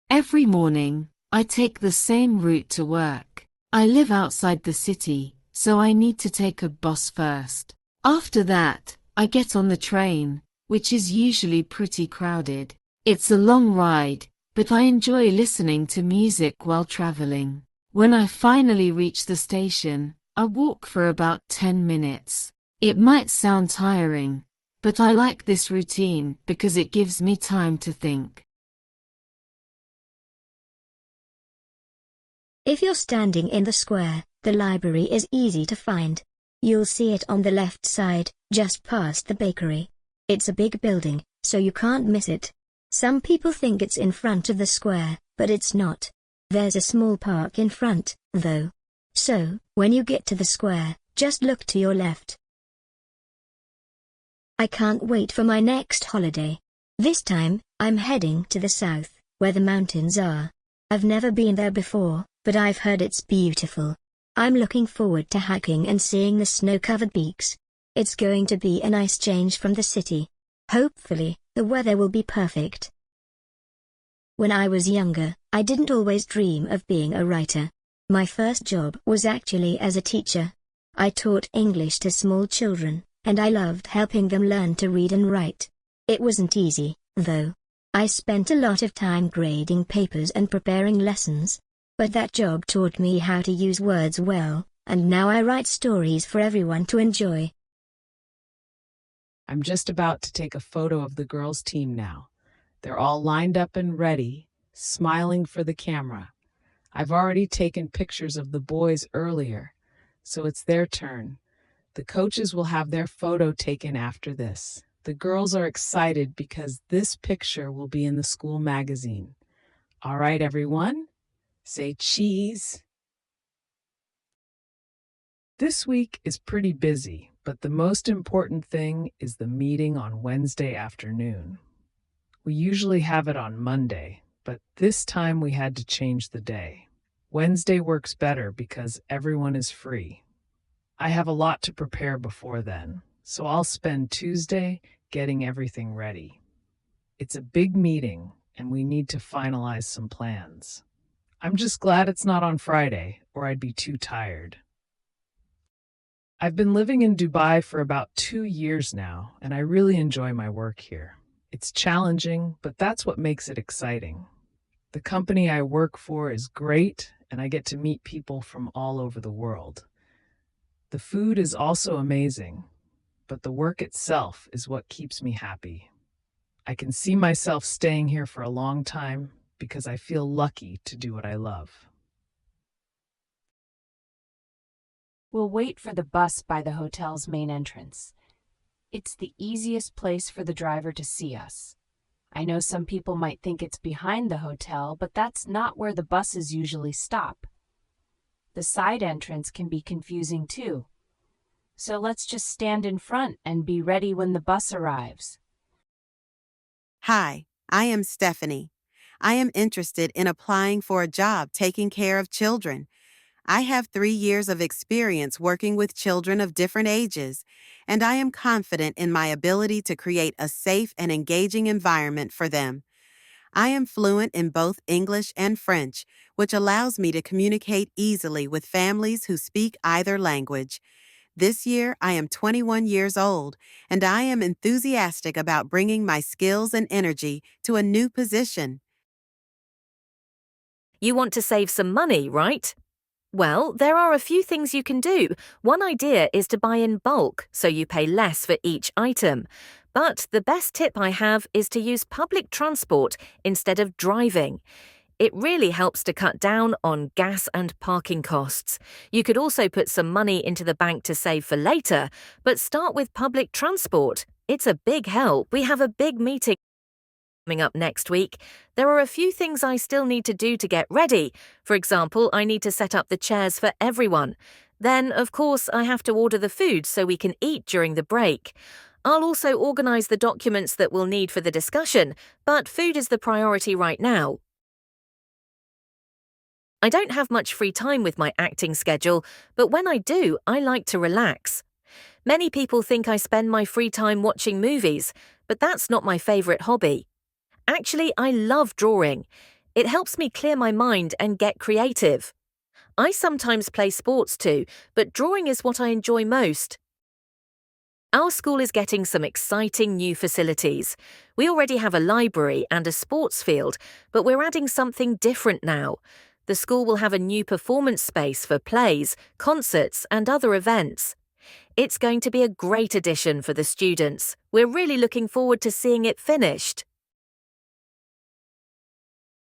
Every morning, I take the same route to work. I live outside the city, so I need to take a bus first. After that, I get on the train, which is usually pretty crowded. It's a long ride, but I enjoy listening to music while traveling. When I finally reach the station, I walk for about 10 minutes. It might sound tiring, but I like this routine because it gives me time to think. If you're standing in the square, the library is easy to find. You'll see it on the left side, just past the bakery. It's a big building, so you can't miss it. Some people think it's in front of the square, but it's not. There's a small park in front, though. So, when you get to the square, just look to your left. I can't wait for my next holiday. This time, I'm heading to the south, where the mountains are. I've never been there before, but I've heard it's beautiful. I'm looking forward to hiking and seeing the snow-covered peaks. It's going to be a nice change from the city. Hopefully, the weather will be perfect. When I was younger, I didn't always dream of being a writer. My first job was actually as a teacher. I taught English to small children, and I loved helping them learn to read and write. It wasn't easy, though. I spent a lot of time grading papers and preparing lessons. But that job taught me how to use words well, and now I write stories for everyone to enjoy. I'm just about to take a photo of the girls' team now. They're all lined up and ready, smiling for the camera. I've already taken pictures of the boys earlier, so it's their turn. The coaches will have their photo taken after this. The girls are excited because this picture will be in the school magazine. All right, everyone? Say cheese. This week is pretty busy, but the most important thing is the meeting on Wednesday afternoon. We usually have it on Monday, but this time we had to change the day. Wednesday works better because everyone is free. I have a lot to prepare before then, so I'll spend Tuesday getting everything ready. It's a big meeting, and we need to finalize some plans. I'm just glad it's not on Friday, or I'd be too tired. I've been living in Dubai for about 2 years now, and I really enjoy my work here. It's challenging, but that's what makes it exciting. The company I work for is great, and I get to meet people from all over the world. The food is also amazing, but the work itself is what keeps me happy. I can see myself staying here for a long time, because I feel lucky to do what I love. We'll wait for the bus by the hotel's main entrance. It's the easiest place for the driver to see us. I know some people might think it's behind the hotel, but that's not where the buses usually stop. The side entrance can be confusing too. So let's just stand in front and be ready when the bus arrives. Hi, I am Stephanie. I am interested in applying for a job taking care of children. I have 3 years of experience working with children of different ages, and I am confident in my ability to create a safe and engaging environment for them. I am fluent in both English and French, which allows me to communicate easily with families who speak either language. This year, I am 21 years old, and I am enthusiastic about bringing my skills and energy to a new position. You want to save some money, right? Well, there are a few things you can do. One idea is to buy in bulk, so you pay less for each item. But the best tip I have is to use public transport instead of driving. It really helps to cut down on gas and parking costs. You could also put some money into the bank to save for later, but start with public transport. It's a big help. We have a big meeting coming up next week. There are a few things I still need to do to get ready. For example, I need to set up the chairs for everyone. Then, of course, I have to order the food so we can eat during the break. I'll also organise the documents that we'll need for the discussion, but food is the priority right now. I don't have much free time with my acting schedule, but when I do, I like to relax. Many people think I spend my free time watching movies, but that's not my favourite hobby. Actually, I love drawing. It helps me clear my mind and get creative. I sometimes play sports too, but drawing is what I enjoy most. Our school is getting some exciting new facilities. We already have a library and a sports field, but we're adding something different now. The school will have a new performance space for plays, concerts, and other events. It's going to be a great addition for the students. We're really looking forward to seeing it finished.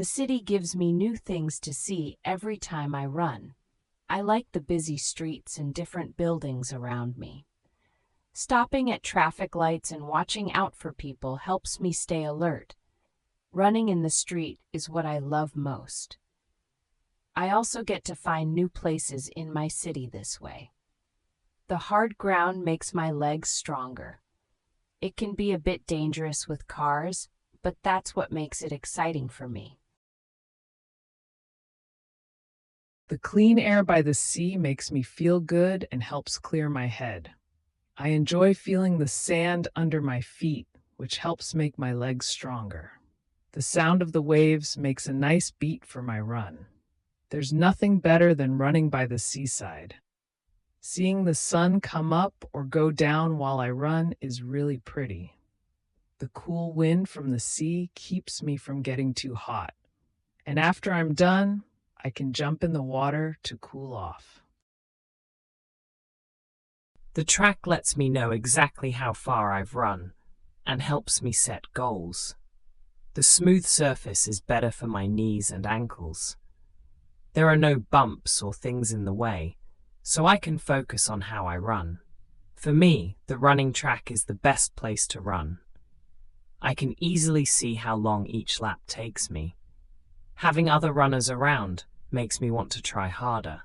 The city gives me new things to see every time I run. I like the busy streets and different buildings around me. Stopping at traffic lights and watching out for people helps me stay alert. Running in the street is what I love most. I also get to find new places in my city this way. The hard ground makes my legs stronger. It can be a bit dangerous with cars, but that's what makes it exciting for me. The clean air by the sea makes me feel good and helps clear my head. I enjoy feeling the sand under my feet, which helps make my legs stronger. The sound of the waves makes a nice beat for my run. There's nothing better than running by the seaside. Seeing the sun come up or go down while I run is really pretty. The cool wind from the sea keeps me from getting too hot. And after I'm done, I can jump in the water to cool off. The track lets me know exactly how far I've run and helps me set goals. The smooth surface is better for my knees and ankles. There are no bumps or things in the way, so I can focus on how I run. For me, the running track is the best place to run. I can easily see how long each lap takes me. Having other runners around makes me want to try harder.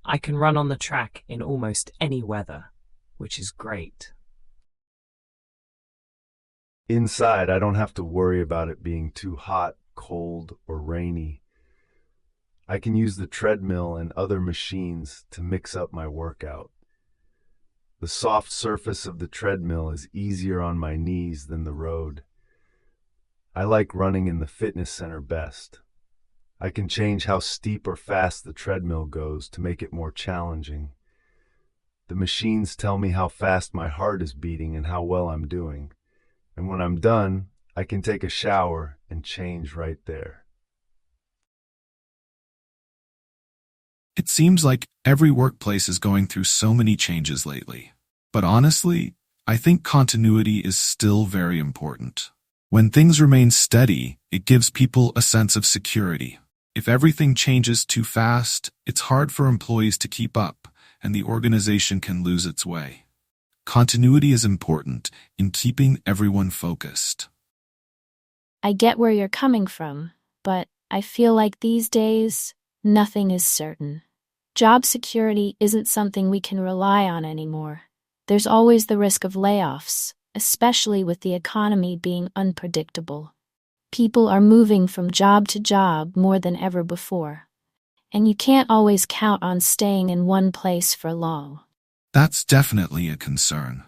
I can run on the track in almost any weather, which is great. Inside, I don't have to worry about it being too hot, cold, or rainy. I can use the treadmill and other machines to mix up my workout. The soft surface of the treadmill is easier on my knees than the road. I like running in the fitness center best. I can change how steep or fast the treadmill goes to make it more challenging. The machines tell me how fast my heart is beating and how well I'm doing. And when I'm done, I can take a shower and change right there. It seems like every workplace is going through so many changes lately. But honestly, I think continuity is still very important. When things remain steady, it gives people a sense of security. If everything changes too fast, it's hard for employees to keep up, and the organization can lose its way. Continuity is important in keeping everyone focused. I get where you're coming from, but I feel like these days, nothing is certain. Job security isn't something we can rely on anymore. There's always the risk of layoffs, especially with the economy being unpredictable. People are moving from job to job more than ever before, and you can't always count on staying in one place for long. That's definitely a concern.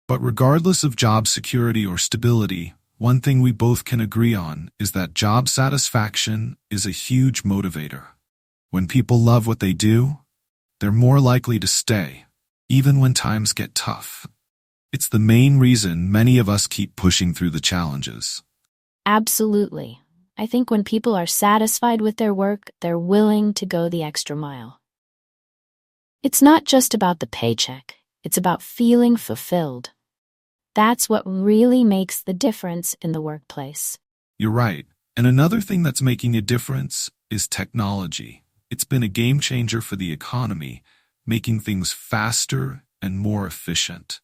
But regardless of job security or stability, one thing we both can agree on is that job satisfaction is a huge motivator. When people love what they do, they're more likely to stay, even when times get tough. It's the main reason many of us keep pushing through the challenges. Absolutely. I think when people are satisfied with their work, they're willing to go the extra mile. It's not just about the paycheck, it's about feeling fulfilled. That's what really makes the difference in the workplace. You're right. And another thing that's making a difference is technology. It's been a game changer for the economy, making things faster and more efficient.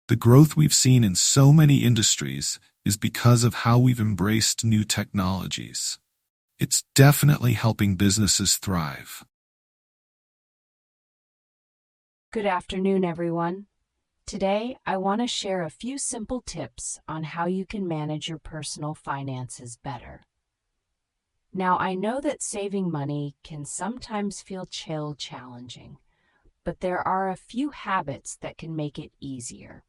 The growth we've seen in so many industries is because of how we've embraced new technologies. It's definitely helping businesses thrive. Good afternoon, everyone. Today, I want to share a few simple tips on how you can manage your personal finances better. Now, I know that saving money can sometimes feel challenging, but there are a few habits that can make it easier.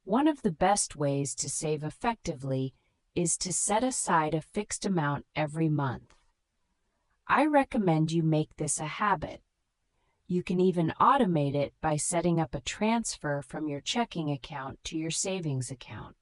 One of the best ways to save effectively is to set aside a fixed amount every month. I recommend you make this a habit. You can even automate it by setting up a transfer from your checking account to your savings account.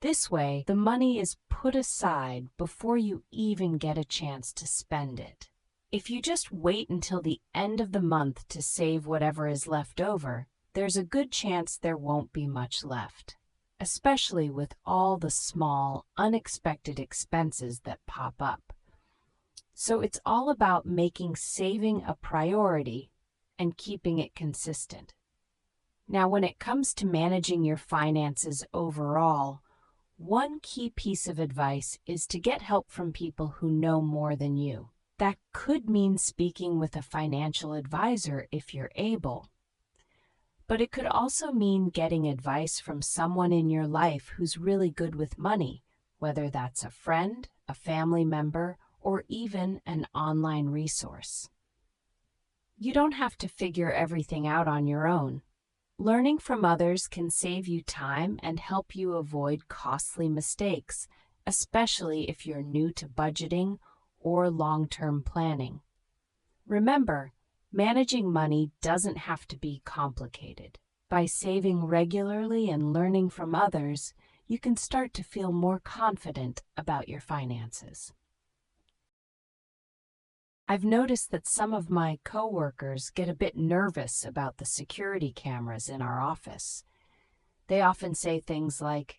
This way, the money is put aside before you even get a chance to spend it. If you just wait until the end of the month to save whatever is left over, there's a good chance there won't be much left, especially with all the small, unexpected expenses that pop up. So it's all about making saving a priority and keeping it consistent. Now, when it comes to managing your finances overall, one key piece of advice is to get help from people who know more than you. That could mean speaking with a financial advisor if you're able. But it could also mean getting advice from someone in your life who's really good with money, whether that's a friend, a family member, or even an online resource. You don't have to figure everything out on your own. Learning from others can save you time and help you avoid costly mistakes, especially if you're new to budgeting or long-term planning. Remember, managing money doesn't have to be complicated. By saving regularly and learning from others, you can start to feel more confident about your finances. I've noticed that some of my coworkers get a bit nervous about the security cameras in our office. They often say things like,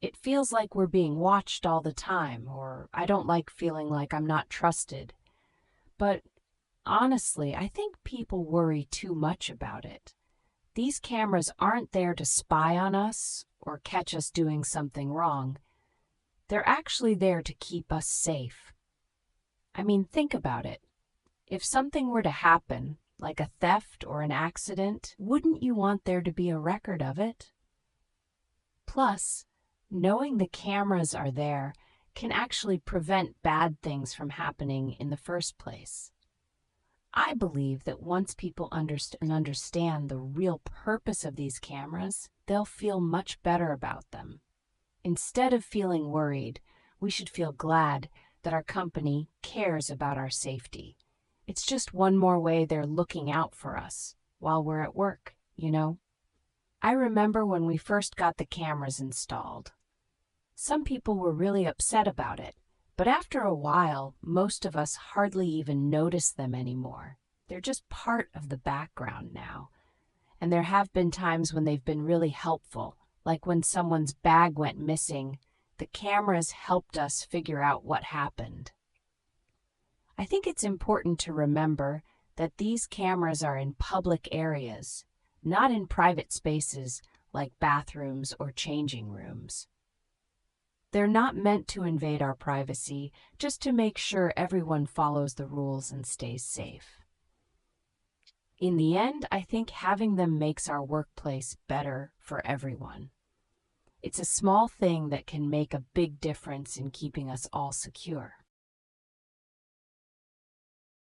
"It feels like we're being watched all the time," or "I don't like feeling like I'm not trusted." But honestly, I think people worry too much about it. These cameras aren't there to spy on us or catch us doing something wrong. They're actually there to keep us safe. I mean, think about it. If something were to happen, like a theft or an accident, wouldn't you want there to be a record of it? Plus, knowing the cameras are there can actually prevent bad things from happening in the first place. I believe that once people understand the real purpose of these cameras, they'll feel much better about them. Instead of feeling worried, we should feel glad that our company cares about our safety. It's just one more way they're looking out for us while we're at work, you know? I remember when we first got the cameras installed. Some people were really upset about it, but after a while, most of us hardly even notice them anymore. They're just part of the background now. And there have been times when they've been really helpful, like when someone's bag went missing. The cameras helped us figure out what happened. I think it's important to remember that these cameras are in public areas, not in private spaces like bathrooms or changing rooms. They're not meant to invade our privacy, just to make sure everyone follows the rules and stays safe. In the end, I think having them makes our workplace better for everyone. It's a small thing that can make a big difference in keeping us all secure.